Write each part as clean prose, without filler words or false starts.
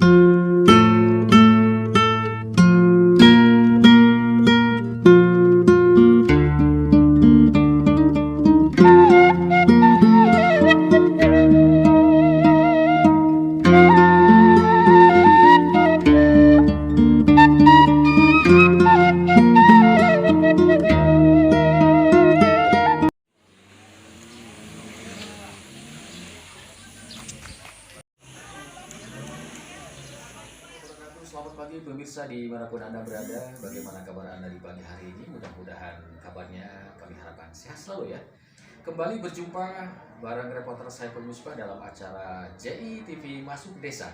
Selamat pagi pemirsa dimanapun Anda berada. Bagaimana kabar Anda di pagi hari ini? Mudah-mudahan kabarnya kami harapkan sehat selalu ya. Kembali berjumpa bareng reporter saya Musbah dalam acara JI TV Masuk Desa.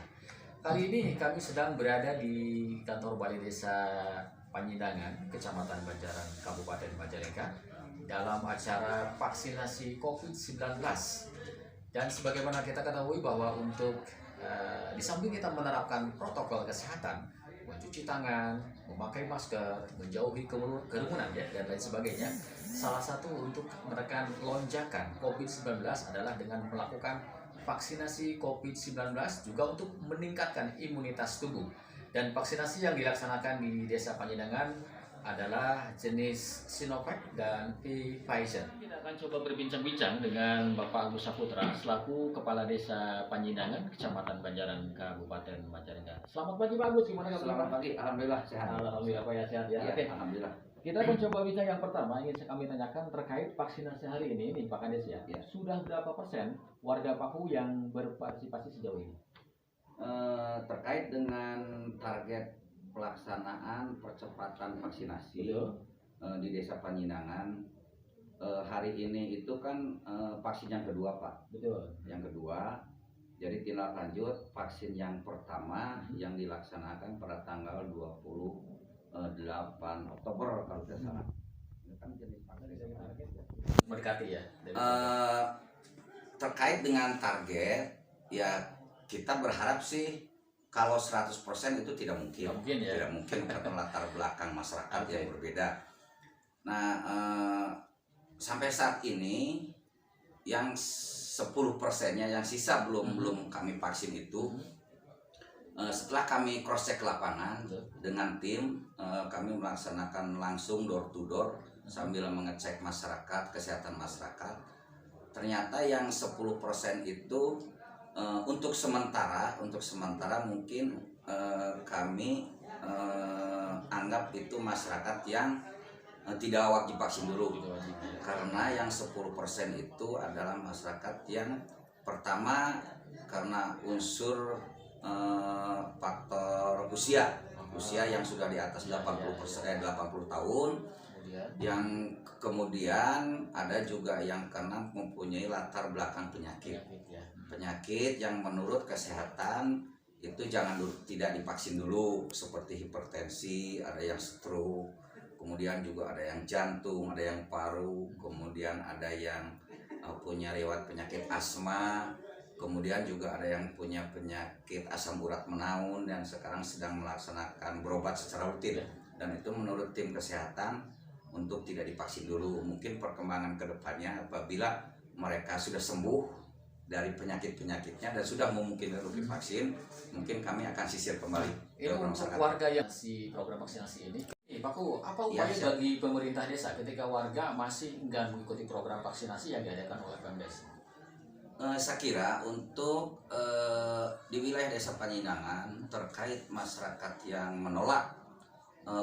Kali ini kami sedang berada di kantor Balai Desa Panyidangan, Kecamatan Banjaran, Kabupaten Majalengka dalam acara vaksinasi COVID-19. Dan sebagaimana kita ketahui bahwa untuk di samping kita menerapkan protokol kesehatan, mencuci tangan, memakai masker, menjauhi kerumunan ya, dan lain sebagainya. Salah satu untuk menekan lonjakan COVID-19 adalah dengan melakukan vaksinasi COVID-19 juga untuk meningkatkan imunitas tubuh. Dan vaksinasi yang dilaksanakan di Desa Panyidangan adalah jenis Sinovac dan Pfizer. Kita akan coba berbincang-bincang dengan Bapak Agus Saputra selaku Kepala Desa Panyidangan, Kecamatan Banjaran, Kabupaten Majalengka. Selamat pagi Pak Agus, gimana kabar? Selamat pagi, alhamdulillah sehat. Alhamdulillah Pak ya, sehat ya. Oke, alhamdulillah. Kita akan coba bincang yang pertama, ingin kami tanyakan terkait vaksinasi hari ini nih Pak Kades ya. Sudah berapa persen warga Paku yang berpartisipasi sejauh ini? Terkait dengan target pelaksanaan percepatan vaksinasi di Desa Panyidangan hari ini itu kan vaksin yang kedua Pak. Betul. Yang kedua, jadi tindak lanjut vaksin yang pertama yang dilaksanakan pada tanggal 28 Oktober kalau tidak salah. Ini kan jenis vaksin Mendekati ya. Terkait dengan target, ya kita berharap sih kalau 100% itu tidak mungkin. Tidak mungkin karena latar belakang masyarakat yang berbeda. Nah, sampai saat ini yang 10%-nya yang sisa belum kami vaksin itu, setelah kami cross check lapangan dengan tim, kami melaksanakan langsung door to door sambil mengecek masyarakat, kesehatan masyarakat. Ternyata yang 10% itu untuk sementara mungkin kami anggap itu masyarakat yang tidak wajib vaksin dulu, karena yang 10% itu adalah masyarakat yang pertama karena unsur faktor usia yang sudah di atas 80 tahun, yang kemudian ada juga yang karena mempunyai latar belakang penyakit yang menurut kesehatan itu tidak divaksin dulu, seperti hipertensi, ada yang stroke, kemudian juga ada yang jantung, ada yang paru, kemudian ada yang punya riwayat penyakit asma, kemudian juga ada yang punya penyakit asam urat menaun dan sekarang sedang melaksanakan berobat secara rutin. Dan itu menurut tim kesehatan untuk tidak divaksin dulu. Mungkin perkembangan kedepannya apabila mereka sudah sembuh dari penyakit-penyakitnya dan sudah memungkinkan untuk divaksin, mungkin kami akan sisir kembali. Ini untuk warga yang si program vaksinasi ini, Pak, apa upaya bagi pemerintah desa ketika warga masih enggan mengikuti program vaksinasi yang diadakan oleh Pemdes? Saya kira untuk di wilayah Desa Panyidangan terkait masyarakat yang menolak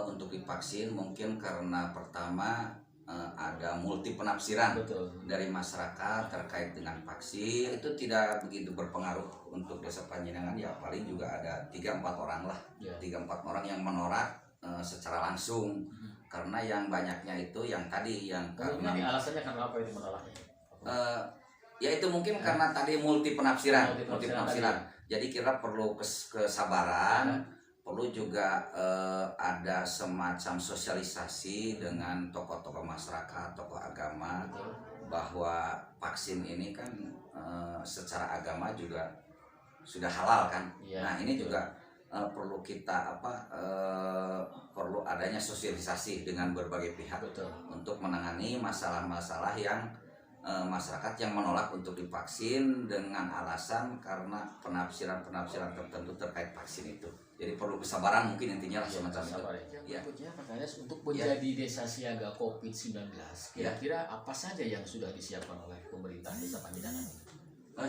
untuk divaksin, mungkin karena pertama ada multi penafsiran dari masyarakat terkait dengan vaksin, itu tidak begitu berpengaruh untuk Desa Panyidangan. Ya paling juga ada 3-4 orang lah, 3-4 orang yang menolak secara langsung, karena yang banyaknya itu yang tadi yang karena alasannya karena apa itu menolaknya? Ya itu mungkin karena tadi multi penafsiran. Jadi kita perlu kesabaran. Perlu juga ada semacam sosialisasi dengan tokoh-tokoh masyarakat, tokoh agama, bahwa vaksin ini kan secara agama juga sudah halal kan. Nah ini juga perlu kita perlu adanya sosialisasi dengan berbagai pihak untuk menangani masalah-masalah yang masyarakat yang menolak untuk divaksin dengan alasan karena penafsiran-penafsiran tertentu terkait vaksin itu. Jadi perlu kesabaran mungkin intinya lah semacam itu. Ya. Berikutnya Pak Kades, untuk menjadi desa siaga COVID-19, kira-kira apa saja yang sudah disiapkan oleh pemerintah Desa Panjenengan?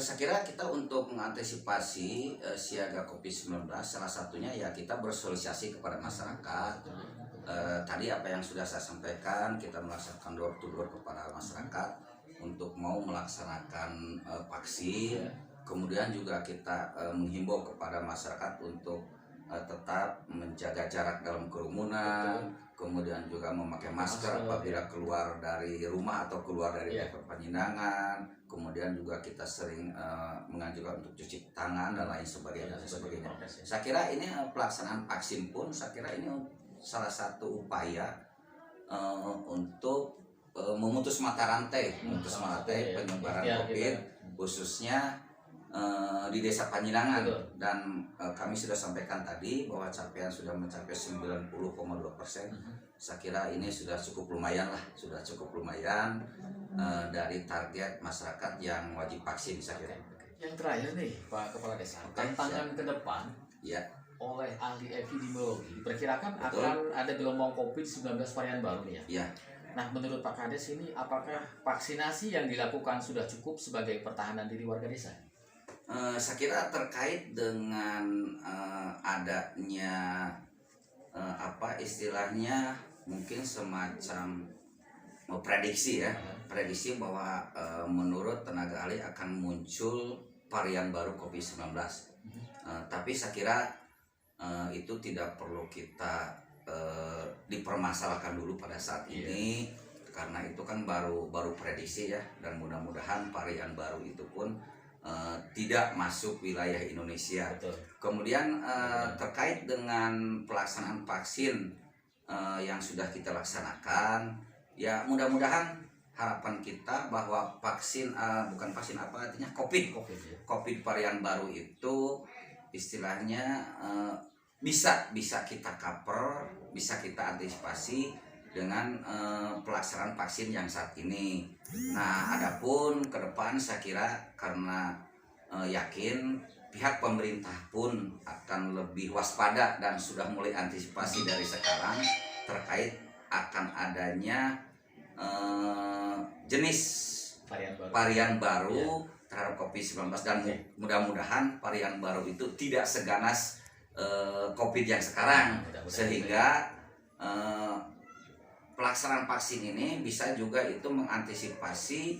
Saya kira kita untuk mengantisipasi siaga COVID-19 salah satunya ya kita bersosialisasi kepada masyarakat. Tadi apa yang sudah saya sampaikan, kita melaksanakan door to door kepada masyarakat untuk mau melaksanakan vaksin. Kemudian juga kita menghimbau kepada masyarakat untuk tetap menjaga jarak dalam kerumunan, kemudian juga memakai masker apabila keluar dari rumah atau keluar dari Panjenengan. Kemudian juga kita sering menganjurkan untuk cuci tangan dan lain sebagainya. Saya kira ini pelaksanaan vaksin pun saya kira ini salah satu upaya untuk memutus mata rantai penyebaran COVID khususnya di Desa Panjenengan. Dan kami sudah sampaikan tadi bahwa capaian sudah mencapai 90,2%. Saya kira ini sudah cukup lumayan dari target masyarakat yang wajib vaksin saya kira. Yang terakhir nih Pak Kepala Desa, tantangan ke depan oleh ahli epidemiologi diperkirakan akan ada gelombang COVID-19 varian baru nih ya. Nah, menurut Pak Kades ini apakah vaksinasi yang dilakukan sudah cukup sebagai pertahanan diri warga desa? Saya kira terkait dengan adanya istilahnya mungkin semacam prediksi bahwa menurut tenaga ahli akan muncul varian baru COVID-19. Tapi saya kira itu tidak perlu kita dipermasalahkan dulu pada saat ini, karena itu kan baru prediksi ya, dan mudah-mudahan varian baru itu pun tidak masuk wilayah Indonesia. Kemudian terkait dengan pelaksanaan vaksin yang sudah kita laksanakan, ya mudah-mudahan harapan kita bahwa vaksin COVID varian baru itu istilahnya bisa kita cover, bisa kita antisipasi dengan pelaksanaan vaksin yang saat ini. Nah, adapun ke depan saya kira karena yakin pihak pemerintah pun akan lebih waspada dan sudah mulai antisipasi dari sekarang terkait akan adanya jenis varian baru terhadap COVID-19, dan mudah-mudahan varian baru itu tidak seganas COVID yang sekarang, sehingga pelaksanaan vaksin ini bisa juga itu mengantisipasi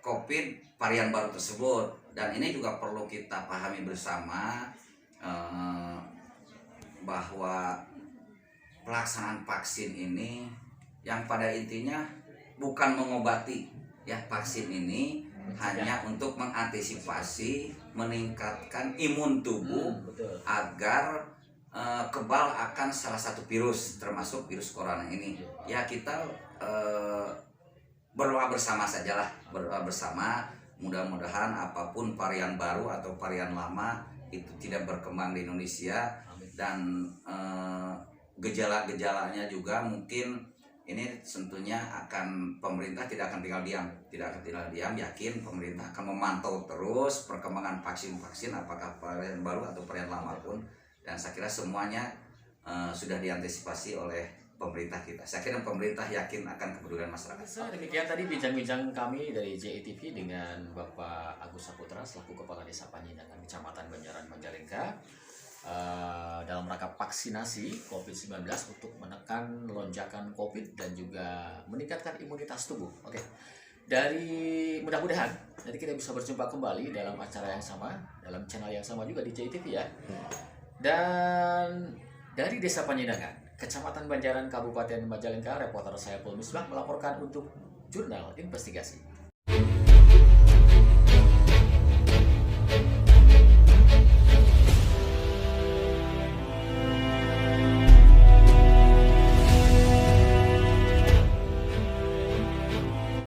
COVID varian baru tersebut. Dan ini juga perlu kita pahami bersama bahwa pelaksanaan vaksin ini yang pada intinya bukan mengobati ya, vaksin ini hanya untuk mengantisipasi, meningkatkan imun tubuh agar kebal akan salah satu virus, termasuk virus corona ini. Ya kita berdoa bersama sajalah, berdoa bersama, mudah-mudahan apapun varian baru atau varian lama itu tidak berkembang di Indonesia, dan gejala-gejalanya juga mungkin ini tentunya akan pemerintah tidak akan tinggal diam, yakin pemerintah akan memantau terus perkembangan vaksin apakah varian baru atau varian lama pun, dan saya kira semuanya sudah diantisipasi oleh pemerintah kita. Saya kira pemerintah yakin akan kepedulian masyarakat. Demikian tadi bincang-bincang kami dari JETV dengan Bapak Agus Saputra selaku Kepala Desa Panjenengan Kecamatan Banjaran Majalengka dalam rangka vaksinasi COVID-19 untuk menekan lonjakan COVID dan juga meningkatkan imunitas tubuh. Oke. Dari mudah-mudahan nanti kita bisa berjumpa kembali dalam acara yang sama, dalam channel yang sama juga di JETV ya. Dan dari Desa Panjenengan, Kecamatan Banjaran, Kabupaten Majalengka, reporter saya Paul Misbah melaporkan untuk Jurnal Investigasi.